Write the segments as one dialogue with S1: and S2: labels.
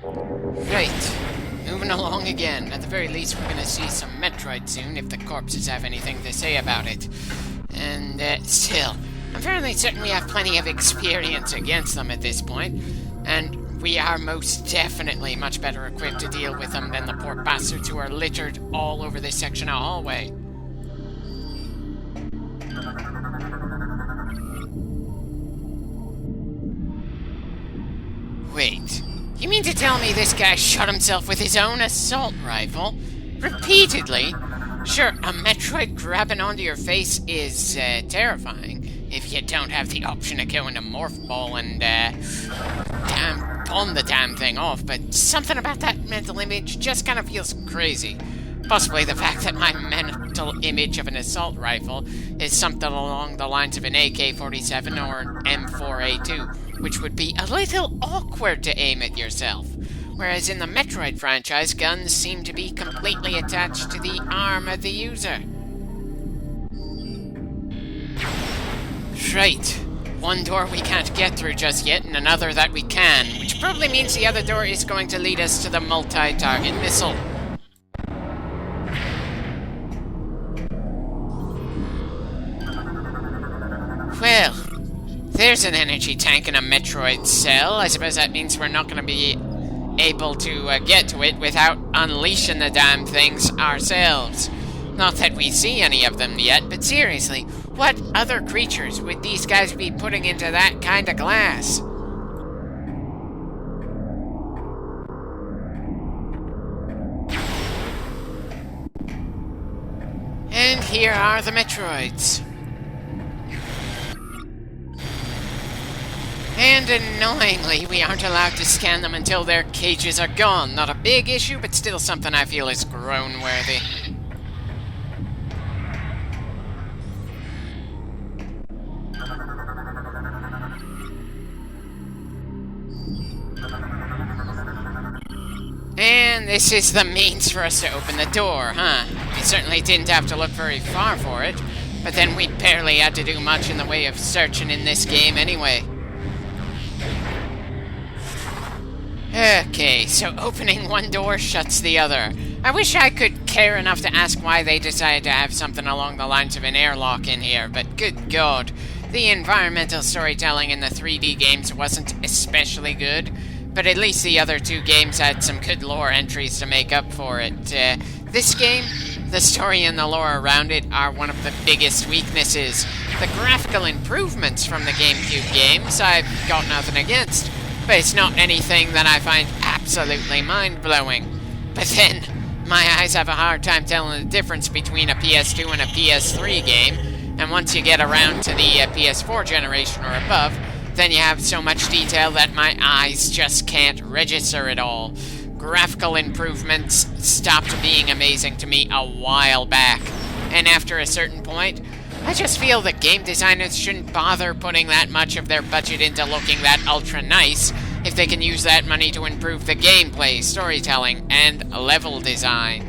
S1: Right. Moving along again. At the very least, we're gonna see some Metroid soon, if the corpses have anything to say about it. And, still, I'm fairly certain we have plenty of experience against them at this point, and we are most definitely much better equipped to deal with them than the poor bastards who are littered all over this section of hallway. Wait, you mean to tell me this guy shot himself with his own assault rifle? Repeatedly? Sure, a Metroid grabbing onto your face is, terrifying, if you don't have the option to go into Morph Ball and, bomb the damn thing off, but something about that mental image just kind of feels crazy. Possibly the fact that my mental image of an assault rifle is something along the lines of an AK-47 or an M4A2, which would be a little awkward to aim at yourself. Whereas in the Metroid franchise, guns seem to be completely attached to the arm of the user. Right. One door we can't get through just yet, and another that we can, which probably means the other door is going to lead us to the multi-target missile. Well, there's an energy tank in a Metroid cell. I suppose that means we're not going to be able to get to it without unleashing the damn things ourselves. Not that we see any of them yet, but seriously, what other creatures would these guys be putting into that kind of glass? And here are the Metroids. And annoyingly, we aren't allowed to scan them until their cages are gone. Not a big issue, but still something I feel is groan-worthy. And this is the means for us to open the door, huh? We certainly didn't have to look very far for it, but then we barely had to do much in the way of searching in this game anyway. Okay, so opening one door shuts the other. I wish I could care enough to ask why they decided to have something along the lines of an airlock in here, but good God, the environmental storytelling in the 3D games wasn't especially good, but at least the other two games had some good lore entries to make up for it. This game, the story and the lore around it are one of the biggest weaknesses. The graphical improvements from the GameCube games I've got nothing against, but it's not anything that I find absolutely mind-blowing. But then, my eyes have a hard time telling the difference between a PS2 and a PS3 game, and once you get around to the PS4 generation or above, then you have so much detail that my eyes just can't register it all. Graphical improvements stopped being amazing to me a while back, and after a certain point, I just feel that game designers shouldn't bother putting that much of their budget into looking that ultra nice if they can use that money to improve the gameplay, storytelling, and level design.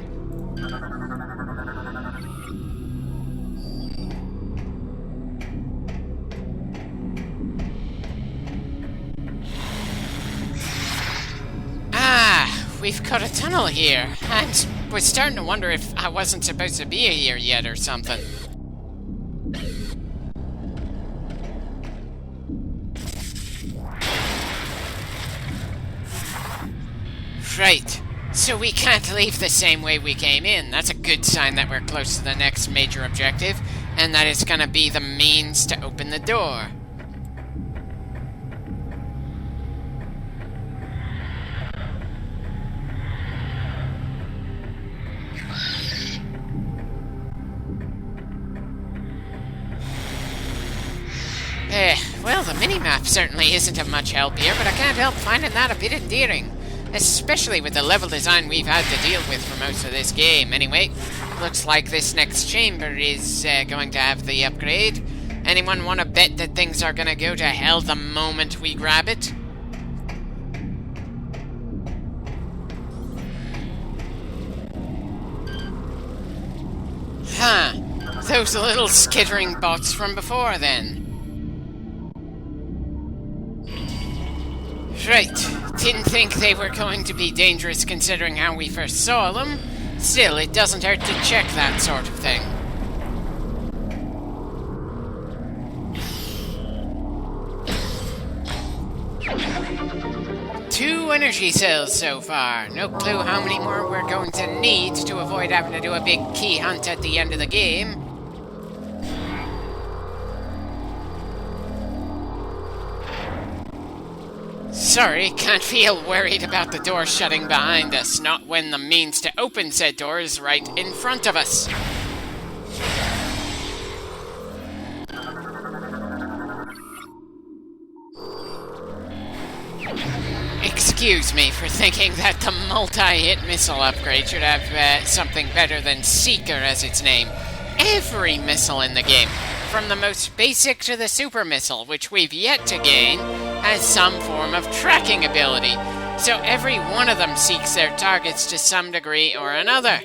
S1: Ah, we've got a tunnel here. I was starting to wonder if I wasn't supposed to be here yet or something. Right, so we can't leave the same way we came in. That's a good sign that we're close to the next major objective, and that it's gonna be the means to open the door. Well, the minimap certainly isn't of much help here, but I can't help finding that a bit endearing. Especially with the level design we've had to deal with for most of this game. Anyway, looks like this next chamber is going to have the upgrade. Anyone want to bet that things are going to go to hell the moment we grab it? Huh. Those little skittering bots from before, then. Right. Didn't think they were going to be dangerous considering how we first saw them. Still, it doesn't hurt to check that sort of thing. Two energy cells so far. No clue how many more we're going to need to avoid having to do a big key hunt at the end of the game. Sorry, can't feel worried about the door shutting behind us, not when the means to open said door is right in front of us. Excuse me for thinking that the multi-hit missile upgrade should have something better than Seeker as its name. Every missile in the game, from the most basic to the super missile, which we've yet to gain, has some form of tracking ability, so every one of them seeks their targets to some degree or another.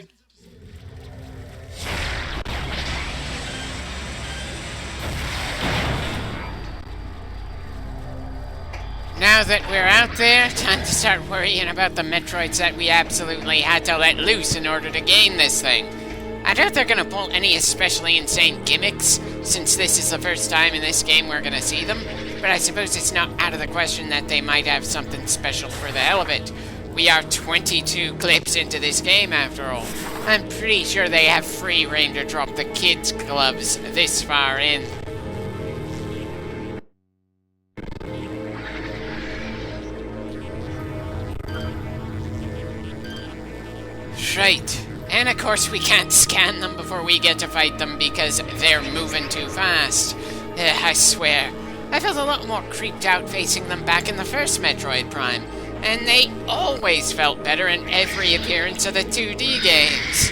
S1: Now that we're out there, time to start worrying about the Metroids that we absolutely had to let loose in order to gain this thing. I doubt they're gonna pull any especially insane gimmicks, since this is the first time in this game we're gonna see them, but I suppose it's not out of the question that they might have something special for the hell of it. We are 22 clips into this game after all. I'm pretty sure they have free reign to drop the kids' gloves this far in. Right. And of course we can't scan them before we get to fight them because they're moving too fast. I swear, I felt a lot more creeped out facing them back in the first Metroid Prime, and they always felt better in every appearance of the 2D games.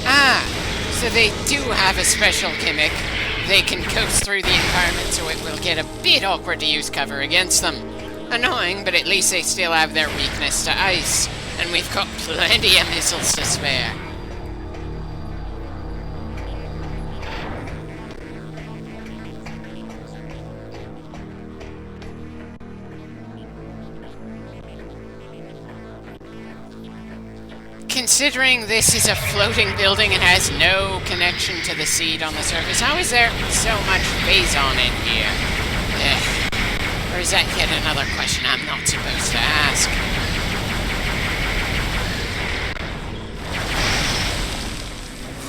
S1: Ah, so they do have a special gimmick. They can coast through the environment so it will get a bit awkward to use cover against them. Annoying, but at least they still have their weakness to ice, and we've got plenty of missiles to spare. Considering this is a floating building and has no connection to the seed on the surface, how is there so much phazon in here? Or is that yet another question I'm not supposed to ask?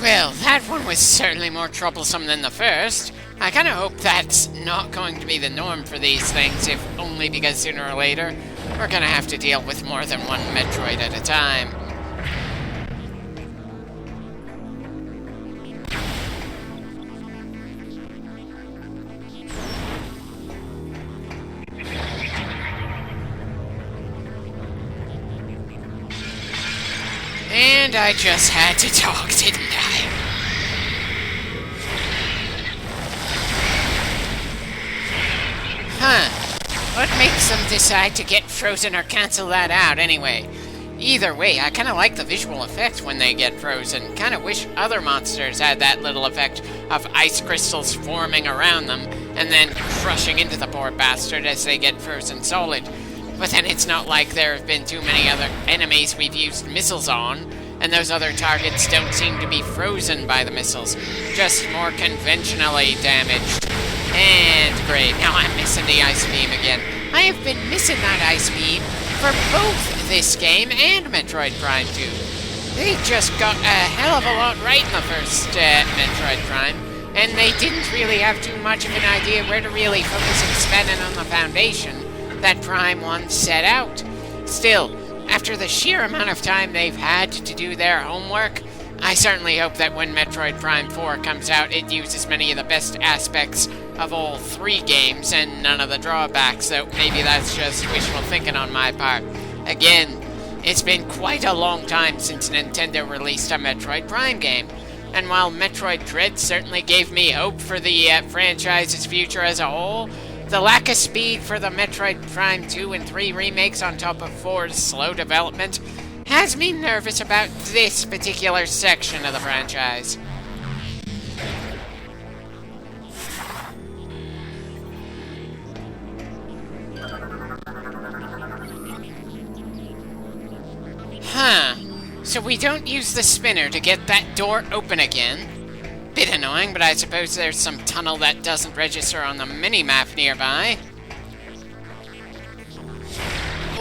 S1: Well, that one was certainly more troublesome than the first. I kind of hope that's not going to be the norm for these things, if only because sooner or later, we're going to have to deal with more than one Metroid at a time. And I just had to talk, didn't I? Huh. What makes them decide to get frozen or cancel that out anyway? Either way, I kinda like the visual effect when they get frozen. Kinda wish other monsters had that little effect of ice crystals forming around them and then crushing into the poor bastard as they get frozen solid. But then it's not like there have been too many other enemies we've used missiles on, and those other targets don't seem to be frozen by the missiles, just more conventionally damaged. And great, now I'm missing the ice beam again. I have been missing that ice beam for both this game and Metroid Prime 2. They just got a hell of a lot right in the first Metroid Prime, and they didn't really have too much of an idea where to really focus expanding on the foundation that Prime 1 set out. Still, after the sheer amount of time they've had to do their homework, I certainly hope that when Metroid Prime 4 comes out, it uses many of the best aspects of all three games and none of the drawbacks, though maybe that's just wishful thinking on my part. Again, it's been quite a long time since Nintendo released a Metroid Prime game, and while Metroid Dread certainly gave me hope for the franchise's future as a whole, the lack of speed for the Metroid Prime 2 and 3 remakes on top of 4's slow development has me nervous about this particular section of the franchise. Huh. So we don't use the spinner to get that door open again. Bit annoying, but I suppose there's some tunnel that doesn't register on the mini-map nearby.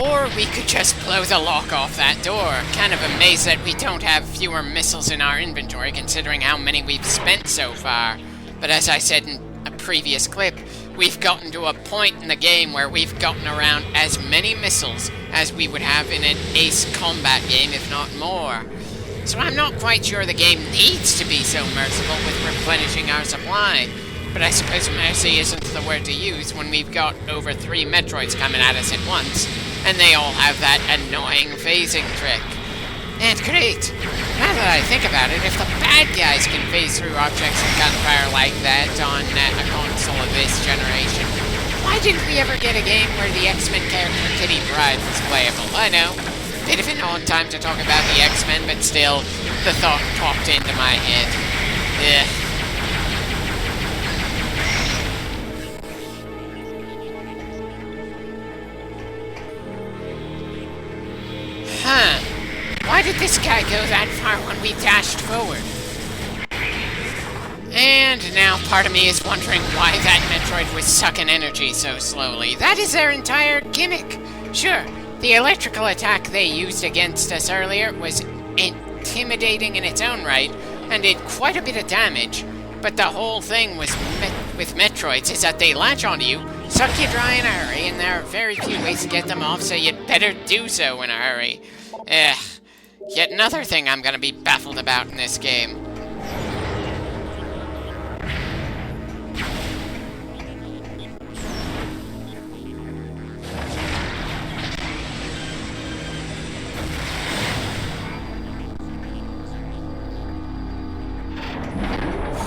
S1: Or we could just blow the lock off that door. Kind of amazed that we don't have fewer missiles in our inventory considering how many we've spent so far. But as I said in a previous clip, we've gotten to a point in the game where we've gotten around as many missiles as we would have in an ace combat game, if not more. So I'm not quite sure the game needs to be so merciful with replenishing our supply. But I suppose mercy isn't the word to use when we've got over 3 Metroids coming at us at once, and they all have that annoying phasing trick. And great! Now that I think about it, if the bad guys can phase through objects with gunfire like that on a console of this generation, why didn't we ever get a game where the X-Men character Kitty Pryde was playable? I know, bit of an odd time to talk about the X-Men, but still, the thought popped into my head. Ugh. Huh. Why did this guy go that far when we dashed forward? And now part of me is wondering why that Metroid was sucking energy so slowly. That is their entire gimmick. Sure, the electrical attack they used against us earlier was intimidating in its own right, and did quite a bit of damage, but the whole thing was with Metroids is that they latch onto you, suck you dry in a hurry, and there are very few ways to get them off, so you'd better do so in a hurry. Ugh. Yet another thing I'm gonna be baffled about in this game.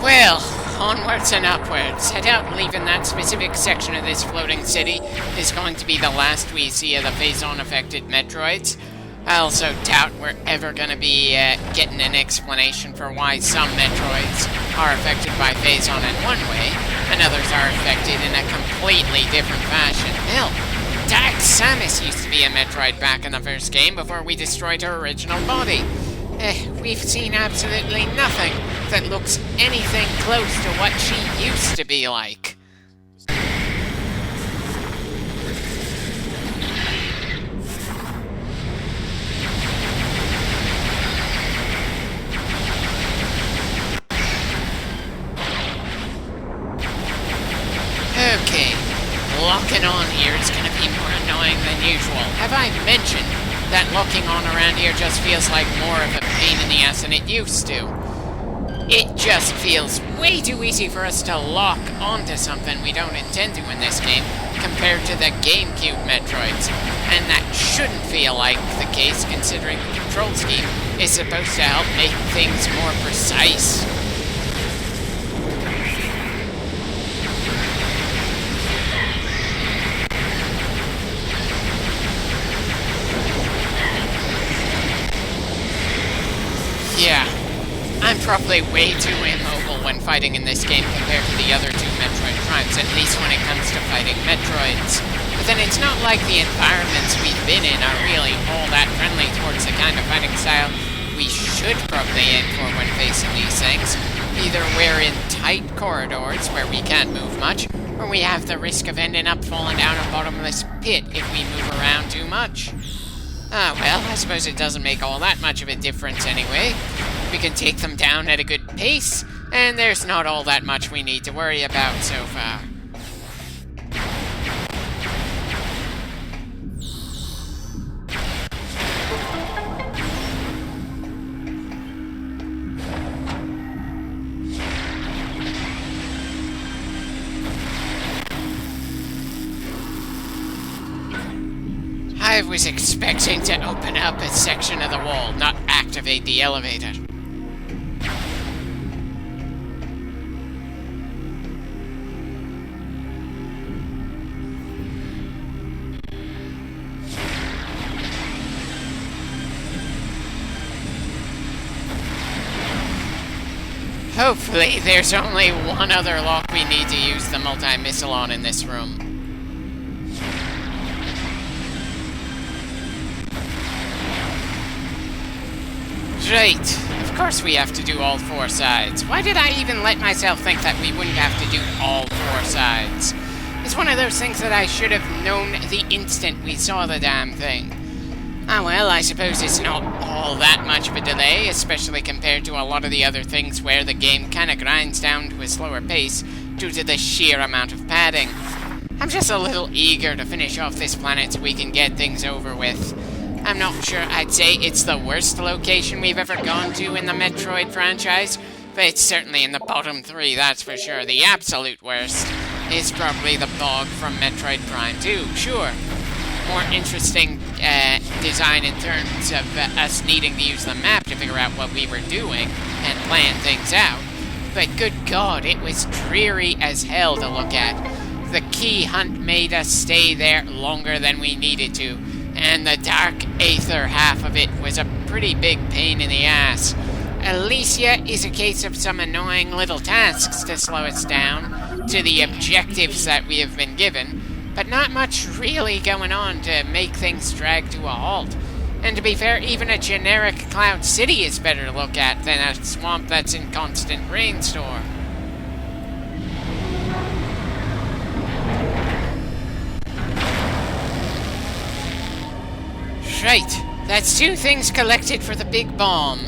S1: Well, onwards and upwards. I doubt leaving that specific section of this floating city is going to be the last we see of the phazon-affected Metroids. I also doubt we're ever going to be getting an explanation for why some Metroids are affected by phazon in one way, and others are affected in a completely different fashion. Hell, Dax Samus used to be a Metroid back in the first game before we destroyed her original body. We've seen absolutely nothing that looks anything close to what she used to be like. Okay, locking on here is going to be more annoying than usual. Have I mentioned that locking on around here just feels like more of a pain in the ass than it used to? It just feels way too easy for us to lock onto something we don't intend to in this game compared to the GameCube Metroids. And that shouldn't feel like the case considering the control scheme is supposed to help make things more precise. Yeah, I'm probably way too immobile when fighting in this game compared to the other 2 Metroid Primes, at least when it comes to fighting Metroids. But then it's not like the environments we've been in are really all that friendly towards the kind of fighting style we should probably aim for when facing these things. Either we're in tight corridors where we can't move much, or we have the risk of ending up falling down a bottomless pit if we move around too much. Well, I suppose it doesn't make all that much of a difference anyway. We can take them down at a good pace, and there's not all that much we need to worry about so far. I was expecting to open up a section of the wall, not activate the elevator. Hopefully, there's only one other lock we need to use the multi-missile on in this room. Right. Of course we have to do all 4 sides. Why did I even let myself think that we wouldn't have to do all 4 sides? It's one of those things that I should have known the instant we saw the damn thing. Ah well, I suppose it's not all that much of a delay, especially compared to a lot of the other things where the game kinda grinds down to a slower pace due to the sheer amount of padding. I'm just a little eager to finish off this planet so we can get things over with. I'm not sure I'd say it's the worst location we've ever gone to in the Metroid franchise, but it's certainly in the bottom 3, that's for sure. The absolute worst is probably the bog from Metroid Prime 2, sure. More interesting design in terms of us needing to use the map to figure out what we were doing and plan things out. But good God, it was dreary as hell to look at. The key hunt made us stay there longer than we needed to, and the dark aether half of it was a pretty big pain in the ass. Alicia is a case of some annoying little tasks to slow us down to the objectives that we have been given, but not much really going on to make things drag to a halt. And to be fair, even a generic Cloud City is better to look at than a swamp that's in constant rainstorm. Right, that's 2 things collected for the big bomb.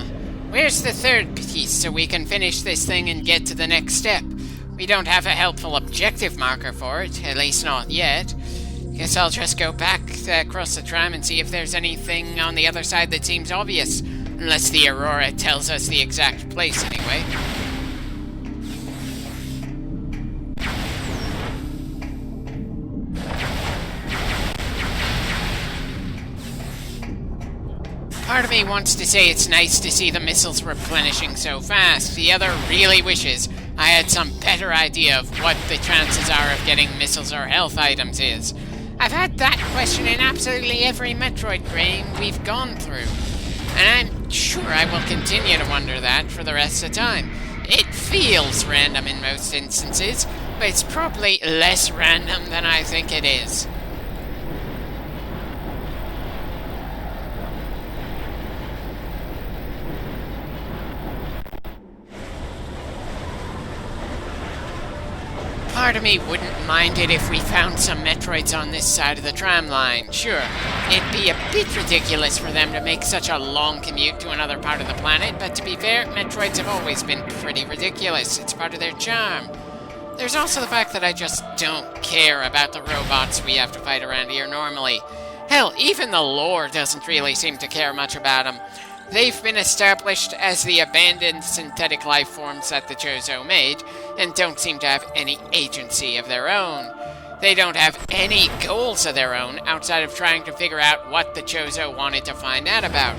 S1: Where's the 3rd piece so we can finish this thing and get to the next step? We don't have a helpful objective marker for it, at least not yet. Guess I'll just go back across the tram and see if there's anything on the other side that seems obvious. Unless the Aurora tells us the exact place anyway. Part of me wants to say it's nice to see the missiles replenishing so fast. The other really wishes I had some better idea of what the chances are of getting missiles or health items is. I've had that question in absolutely every Metroid game we've gone through. And I'm sure I will continue to wonder that for the rest of the time. It feels random in most instances, but it's probably less random than I think it is. Part of me wouldn't mind it if we found some Metroids on this side of the tram line. Sure, it'd be a bit ridiculous for them to make such a long commute to another part of the planet, but to be fair, Metroids have always been pretty ridiculous. It's part of their charm. There's also the fact that I just don't care about the robots we have to fight around here normally. Hell, even the lore doesn't really seem to care much about them. They've been established as the abandoned synthetic life forms that the Chozo made, and don't seem to have any agency of their own. They don't have any goals of their own outside of trying to figure out what the Chozo wanted to find out about.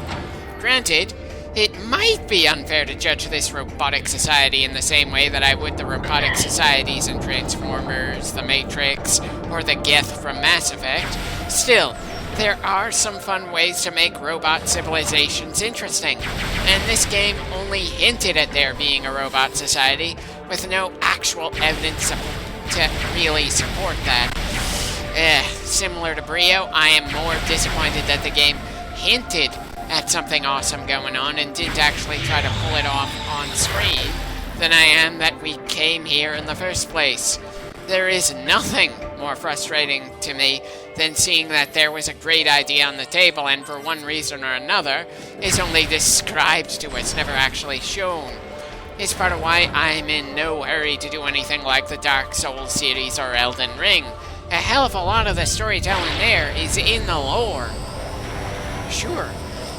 S1: Granted, it might be unfair to judge this robotic society in the same way that I would the robotic societies in Transformers, The Matrix, or the Geth from Mass Effect. Still, there are some fun ways to make robot civilizations interesting, and this game only hinted at there being a robot society, with no actual evidence to really support that. Similar to Brio, I am more disappointed that the game hinted at something awesome going on and didn't actually try to pull it off on screen than I am that we came here in the first place. There is nothing more frustrating to me than seeing that there was a great idea on the table and for one reason or another is only described to us, never actually shown. It's part of why I'm in no hurry to do anything like the Dark Souls series or Elden Ring. A hell of a lot of the storytelling there is in the lore. Sure,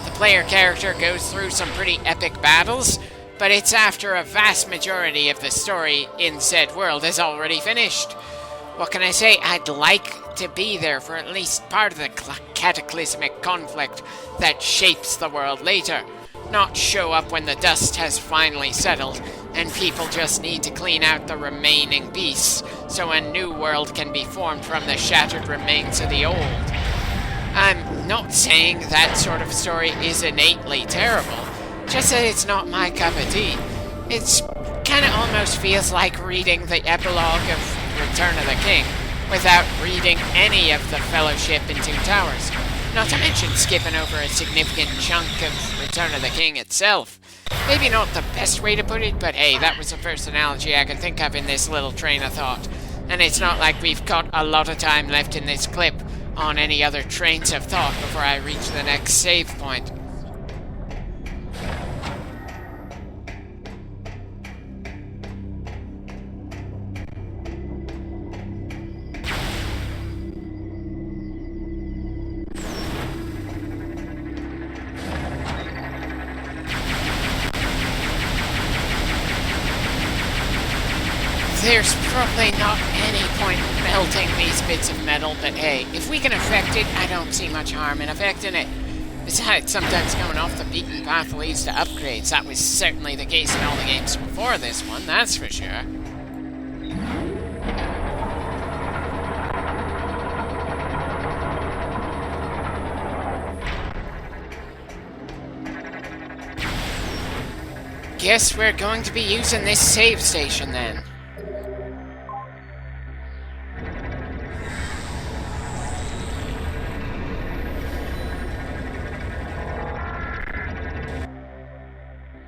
S1: the player character goes through some pretty epic battles, but it's after a vast majority of the story in said world is already finished. What can I say? I'd like to be there for at least part of the cataclysmic conflict that shapes the world later, not show up when the dust has finally settled and people just need to clean out the remaining beasts so a new world can be formed from the shattered remains of the old. I'm not saying that sort of story is innately terrible, just that it's not my cup of tea. It's kinda almost feels like reading the epilogue of Return of the King without reading any of the Fellowship in Two Towers. Not to mention skipping over a significant chunk of Return of the King itself. Maybe not the best way to put it, but hey, that was the first analogy I could think of in this little train of thought. And it's not like we've got a lot of time left in this clip on any other trains of thought before I reach the next save point. There's probably not any point in melting these bits of metal, but hey, if we can affect it, I don't see much harm in affecting it. Besides, sometimes going off the beaten path leads to upgrades. That was certainly the case in all the games before this one, that's for sure. Guess we're going to be using this save station then.